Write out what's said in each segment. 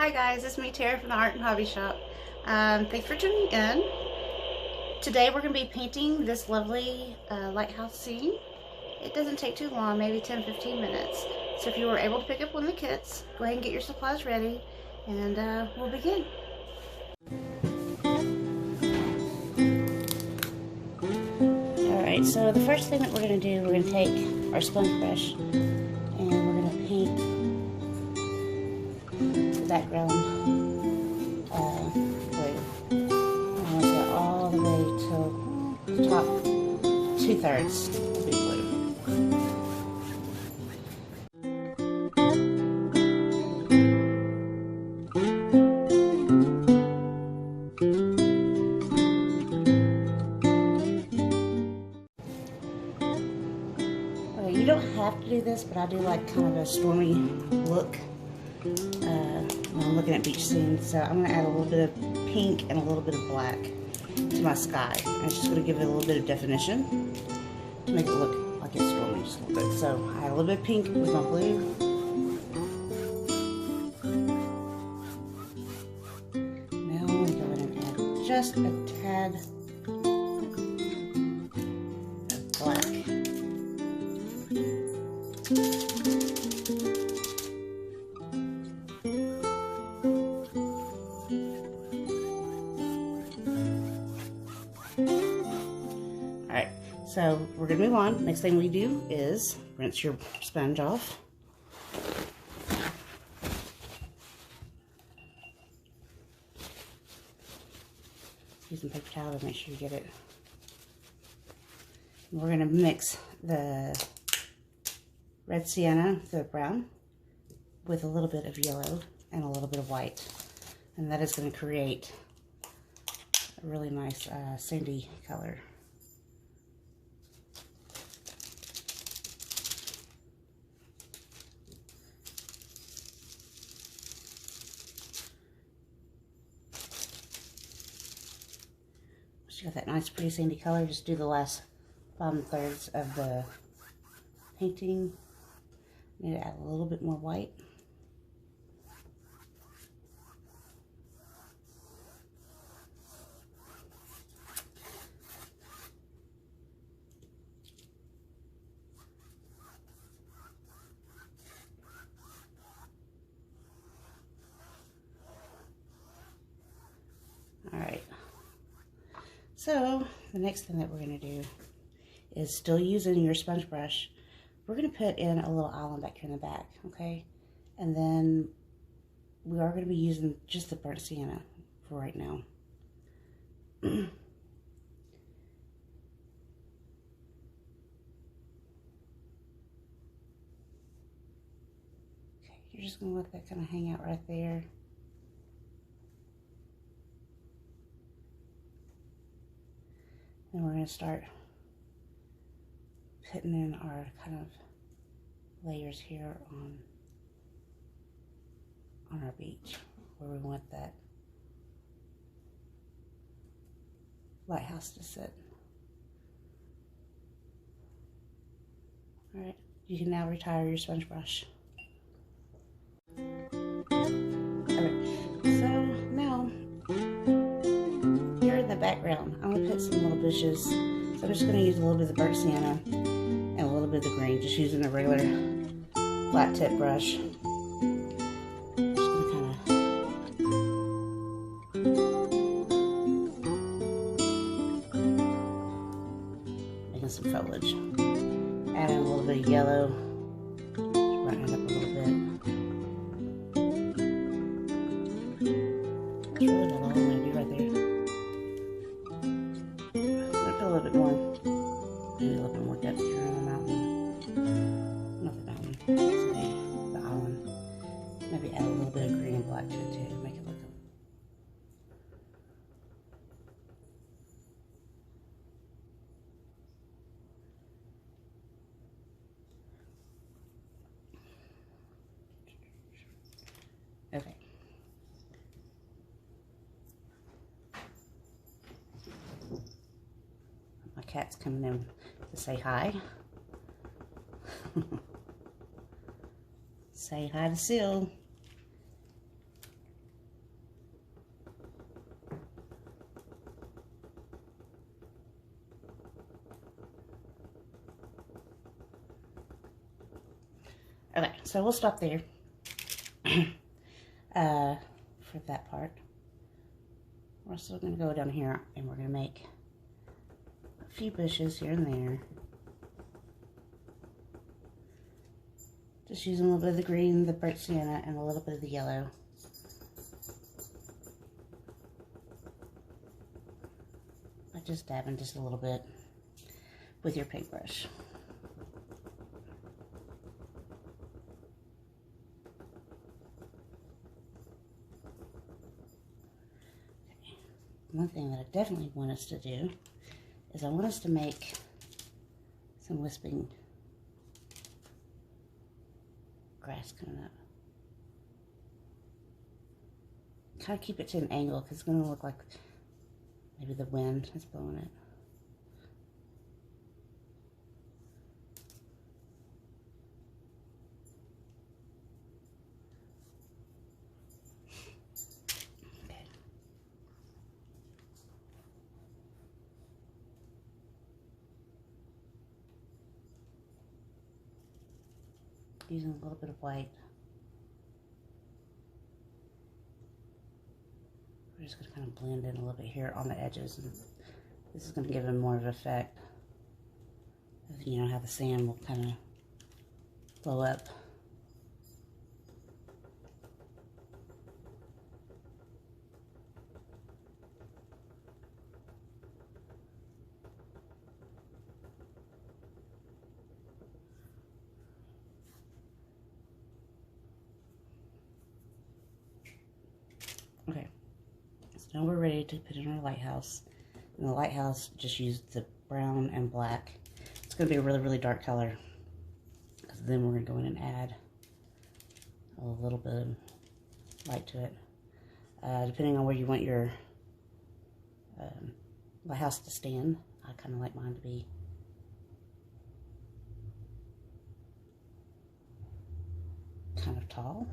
Hi guys, it's me Tara from the Art and Hobby Shop. Thanks for tuning in. Today we're going to be painting this lovely lighthouse scene. It doesn't take too long, maybe 10-15 minutes. So if you were able to pick up one of the kits, go ahead and get your supplies ready and we'll begin. Alright, so the first thing that we're going to do, we're going to take our sponge brush and we're going to paint the background blue. And we'll get all the way to the top 2/3 will be blue. You don't have to do this, but I do like kind of a stormy look when I'm looking at beach scenes. So I'm going to add a little bit of pink and a little bit of black to my sky. And it's just going to give it a little bit of definition to make it look like it's stormy just a little bit. So I add a little bit of pink with my blue. Now I'm going to go in and add just a tad of black. Alright, so we're going to move on. Next thing we do is rinse your sponge off. Use some paper towel to make sure you get it. And we're going to mix the red sienna, the brown, with a little bit of yellow and a little bit of white. And that is going to create a really nice sandy color. Once you got that nice pretty sandy color, just do the last bottom thirds of the painting. Need to add a little bit more white. Alright, so the next thing that we're going to do is, still using your sponge brush, we're going to put in a little island back here in the back, okay? And then we are going to be using just the burnt sienna for right now. Okay, you're just going to let that kind of hang out right there. Then we're going to start putting in our kind of layers here on our beach where we want that lighthouse to sit. Alright, you can now retire your sponge brush. Alright, so now here in the background, I'm going to put some little bushes. So I'm just going to use a little bit of the burnt sienna and a little bit of the green, just using a regular flat tip brush. Just going to kind of making some foliage. Adding a little bit of yellow, just brightening it up a little bit. That's really about all I'm going to do right there. A little bit more, maybe a little bit more depth here on the mountain. Not the mountain, say the island. Maybe add a little bit of green and black to it too to make it look okay. My cat's coming in to say hi. Say hi to Seal. Okay, so we'll stop there for that part. We're also going to go down here and we're going to make a few bushes here and there. Just using a little bit of the green, the bright sienna, and a little bit of the yellow. I just dabbing just a little bit with your paintbrush. Okay. One thing that I definitely want us to do is I want us to make some wisping grass coming up. Kind of keep it to an angle because it's going to look like maybe the wind is blowing it. Okay. Using a little bit of white. We're just going to kind of blend in a little bit here on the edges, and this is going to give it more of an effect of, you know, how the sand will kind of blow up. Okay, so now we're ready to put in our lighthouse. And the lighthouse, just use the brown and black. It's going to be a really, really dark color, because then we're going to go in and add a little bit of light to it. Depending on where you want your lighthouse to stand, I kind of like mine to be kind of tall.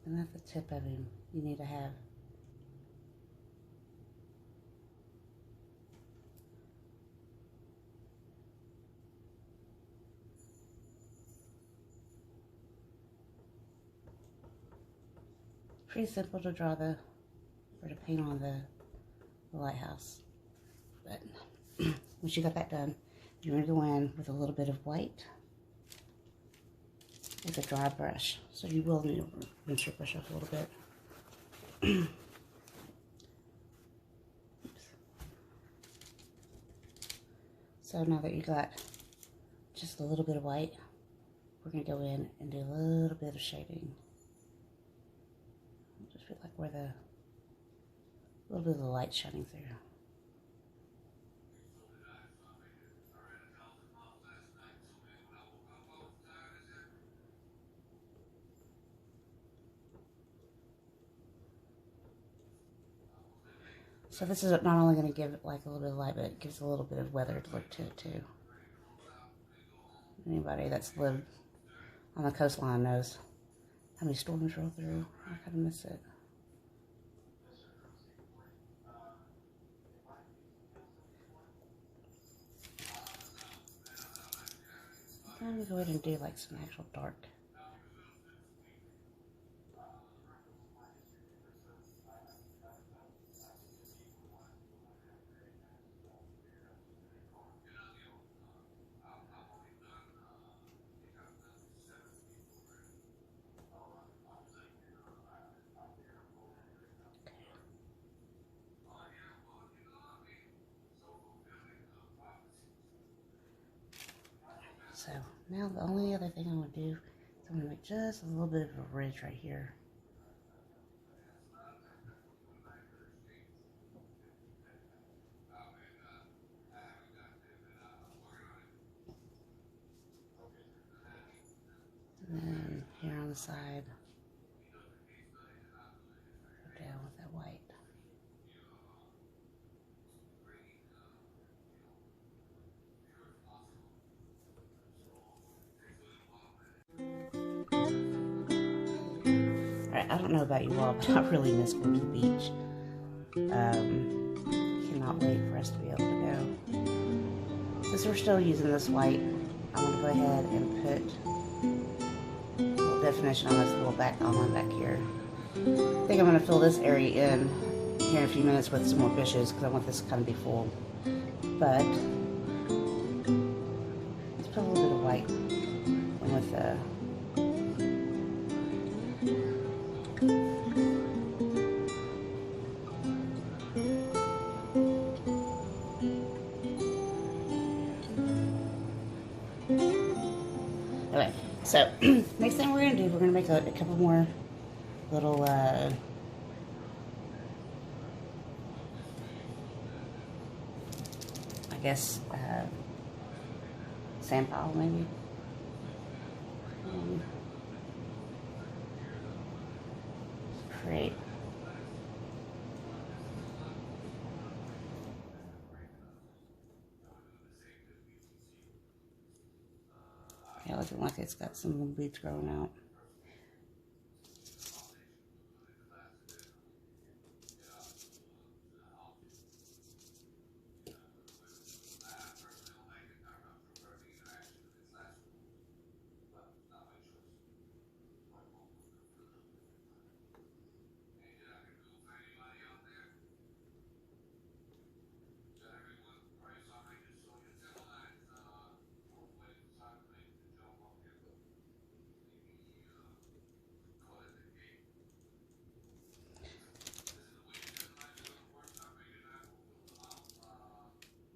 And at the tip of him, you need to have pretty simple to draw or to paint on the lighthouse. But once you got that done, you're going to go in with a little bit of white with a dry brush. So you will need to rinse your brush off a little bit. So now that you got just a little bit of white, we're going to go in and do a little bit of shading. Just feel like where a little bit of the light shining through. So this is not only going to give it like a little bit of light, but it gives a little bit of weathered look to it too. Anybody that's lived on the coastline knows how many storms roll through. I kind of miss it. I'm going to go ahead and do like some actual dark. So now the only other thing I'm going to do is I'm going to make just a little bit of a ridge right here. And then here on the side, go down with that white. Alright, I don't know about you all, but I really miss going to the beach. Cannot wait for us to be able to go. Since we're still using this white, I'm going to go ahead and put a little definition on this little back island back here. I think I'm going to fill this area in here in a few minutes with some more bushes because I want this to kind of be full. But let's put a little bit of white in with the okay, so next thing we're going to do, we're going to make a couple more little I guess sand pile maybe. Great. Yeah, looking like it's got some little weeds growing out.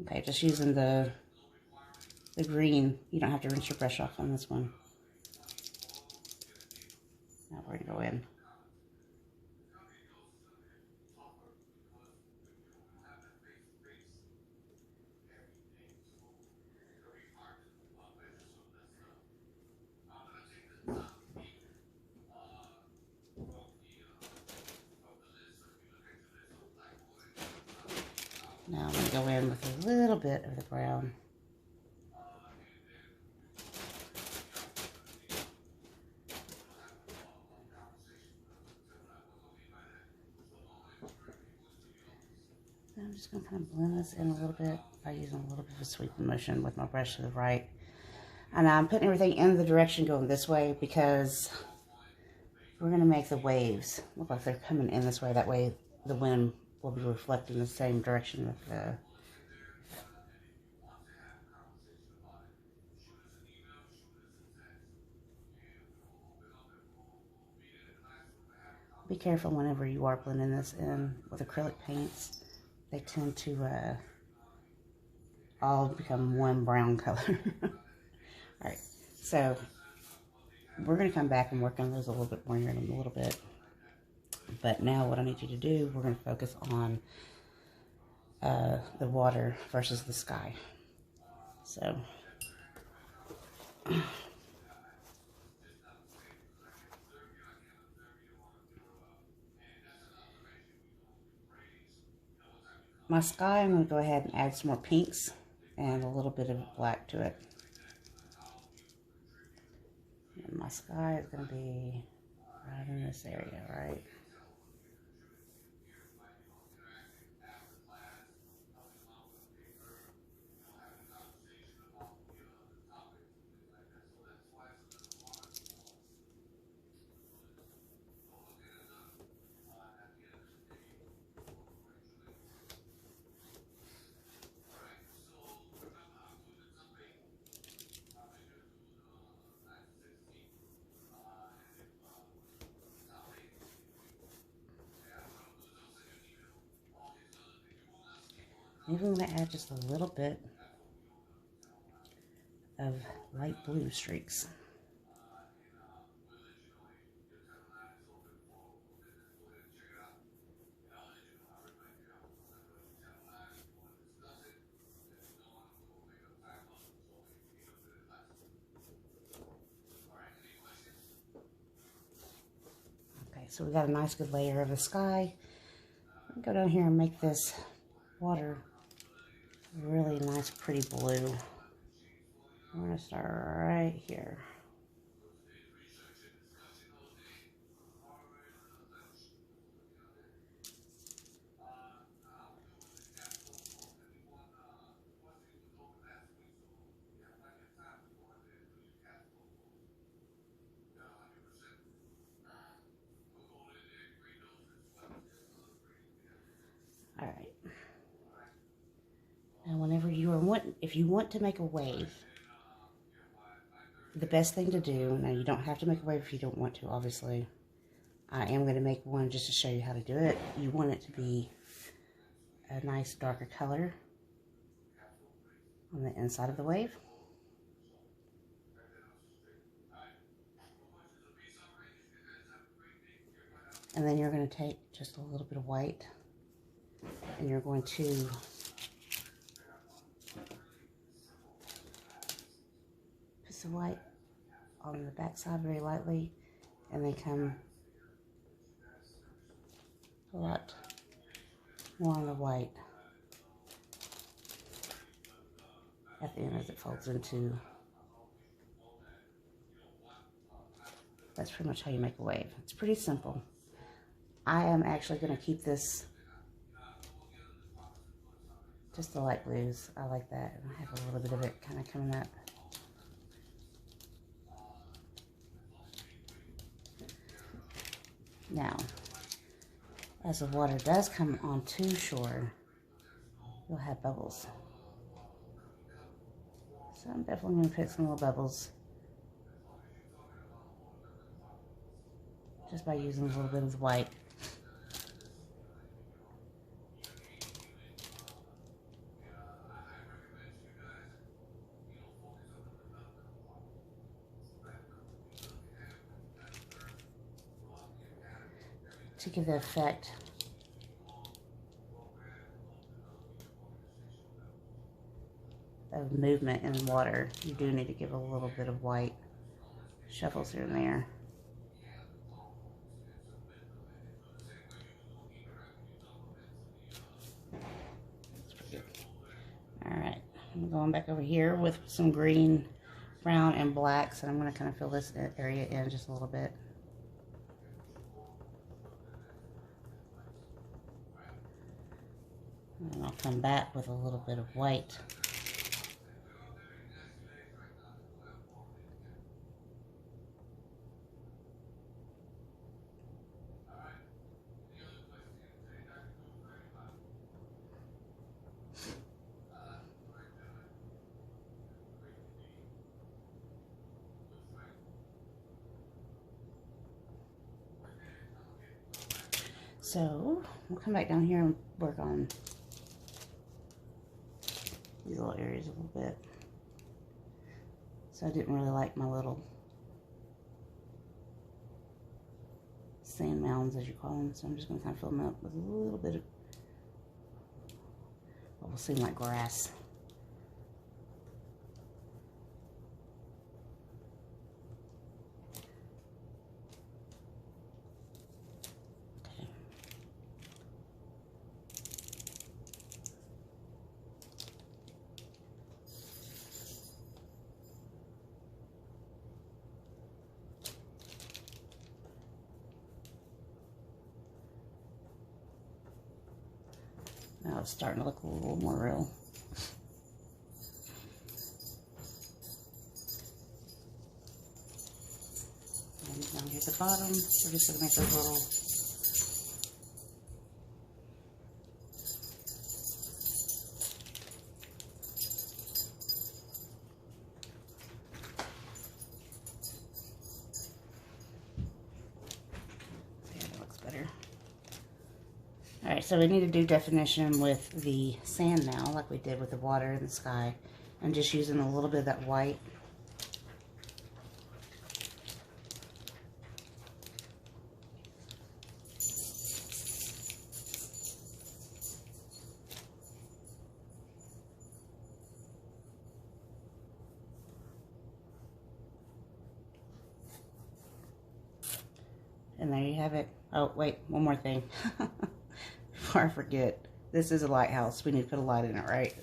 Okay, just using the green. You don't have to rinse your brush off on this one. Now we're gonna go in. Now I'm gonna go in with a little bit of the brown. I'm just going to kind of blend this in a little bit by using a little bit of a sweeping motion with my brush to the right. And I'm putting everything in the direction going this way because we're going to make the waves look like they're coming in this way. That way the wind will be reflecting the same direction with the... Be careful whenever you are blending this in with acrylic paints. They tend to all become one brown color. Alright, so we're going to come back and work on those a little bit more here in a little bit. But now what I need you to do, we're going to focus on the water versus the sky. So my sky, I'm going to go ahead and add some more pinks and a little bit of black to it. And my sky is going to be right in this area, right? Maybe I'm going to add just a little bit of light blue streaks. Okay, so we got a nice good layer of the sky. I'll go down here and make this water really nice, pretty blue. I'm going to start right here. All right. Now, whenever you are if you want to make a wave, the best thing to do, now you don't have to make a wave if you don't want to, obviously. I am going to make one just to show you how to do it. You want it to be a nice darker color on the inside of the wave. And then you're going to take just a little bit of white and you're going to put some white on the back side very lightly, and then come a lot more on the white at the end as it folds into. That's pretty much how you make a wave. It's pretty simple. I am actually going to keep this just the light blues. I like that. And I have a little bit of it kind of coming up. Now, as the water does come onto shore, you'll have bubbles. So I'm definitely going to put some little bubbles just by using a little bit of white. To give the effect of movement in water, you do need to give a little bit of white shuffles here and there. That's pretty good. All right, I'm going back over here with some green, brown, and blacks, and I'm going to kind of fill this area in just a little bit. And I'll come back with a little bit of white. So we'll come back down here and work on these little areas a little bit. So I didn't really like my little sand mounds, as you call them. So I'm just going to kind of fill them up with a little bit of what will seem like grass. Now it's starting to look a little more real. And down here at the bottom, we're just going to make those little Alright, so we need to do definition with the sand now, like we did with the water and the sky. I'm just using a little bit of that white. And there you have it. Oh, wait, one more thing. Before I forget, this is a lighthouse. We need to put a light in it, right?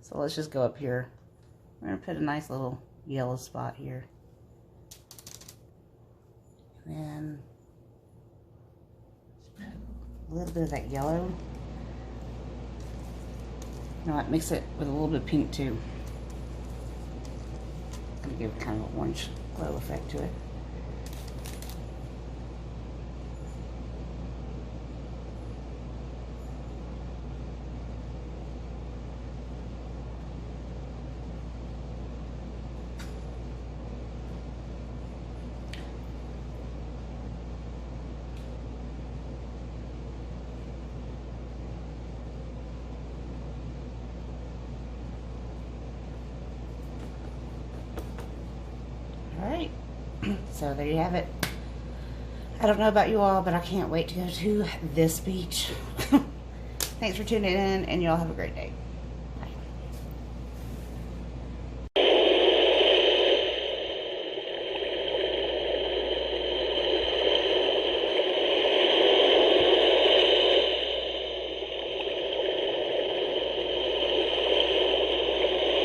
So let's just go up here. We're going to put a nice little yellow spot here. And then a little bit of that yellow. You know what, mix it with a little bit of pink too. I'm going to give kind of an orange glow effect to it. Alright, so there you have it. I don't know about you all, but I can't wait to go to this beach. Thanks for tuning in, and you all have a great day.